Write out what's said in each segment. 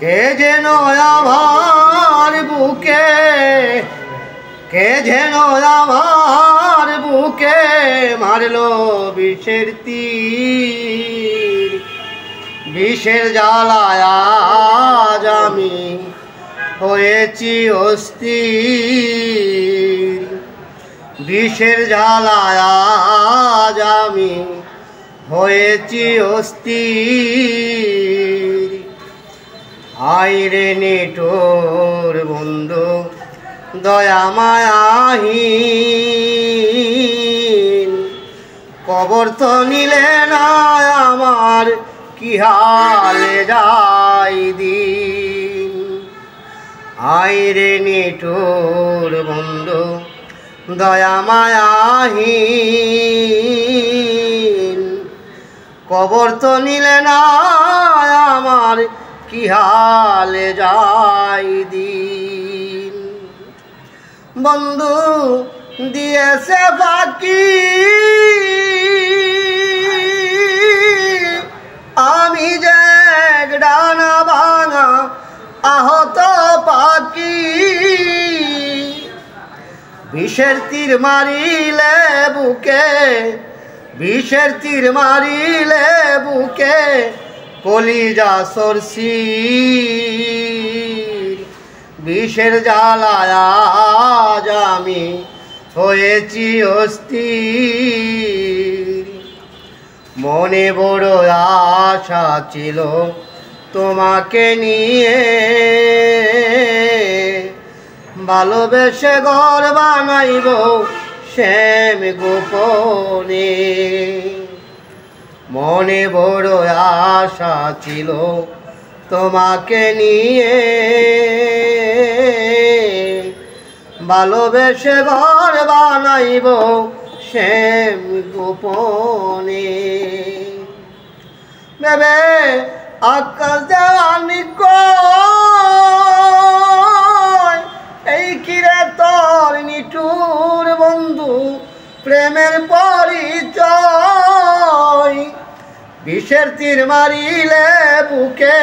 কে যেন আমার বুকে, কে যেন আমার বুকে মারলো বিষের তীর। বিষের জ্বালায় আজ আমি হয়েছি অস্থির। বিষের জ্বালায় আজ আমি হয়েছি অস্থির। আইরে নিঠুর বন্ধু দয়া মায়াহীন, কবর তো নিলে না আমার কি হালে যাই দিন। আইরে নিঠুর বন্ধু দয়া মায়াহীন, কবর তো নিলে না আমার কি হালে যাই দিন। বন্ধু দিয়েছে বাকি আমি যে ডানা ভাঙা আহত পাখি। বিষের তীর মারিলে বুকে, বিষের তীর মারিলে বুকে কলিজা সরসির। বিষের জ্বালায় আজ আমি হয়েছি অস্থির। মনে বড় আশা ছিল তোমাকে নিয়ে, ভালোবেসে ঘর বানাইব শ্যাম গোপনে। মনে বড় আশা ছিল তোমাকে নিয়ে, ভালোবেসে ঘর বানাইব শ্যাম গোপনে। ভেবে আকাশ দেওয়ানি কয় এই কিরে তোর নিঠুর বন্ধু প্রেমের পরিচয়। বিষের তীর মারিলে বুকে,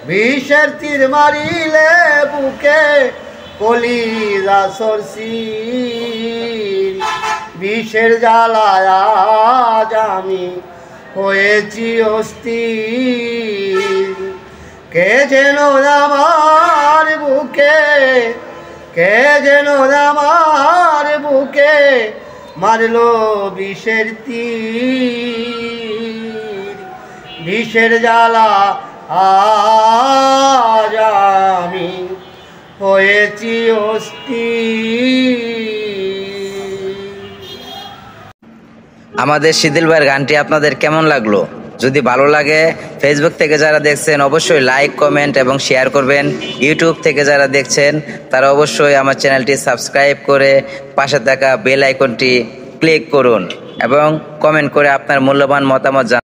বিষের তীর মারিলে বুকে কলিজা সরসির। বিষের জ্বালায় আজ আমি হয়েছি অস্থির। কে যেন আমার বুকে, কে যেন আমার বুকে মারলো বিষের তীর। বিষের জ্বালা আজ আমি হয়েছি অস্থির। আমাদের শিথিল ভাইয়ের গানটি আপনাদের কেমন লাগলো? যদি ভালো লাগে ফেসবুক থেকে যারা দেখছেন অবশ্যই লাইক, কমেন্ট এবং শেয়ার করবেন। ইউটিউব থেকে যারা দেখছেন তারা অবশ্যই আমার চ্যানেলটি সাবস্ক্রাইব করে পাশে থাকা বেল আইকনটি ক্লিক করুন এবং কমেন্ট করে আপনার মূল্যবান মতামত জানান।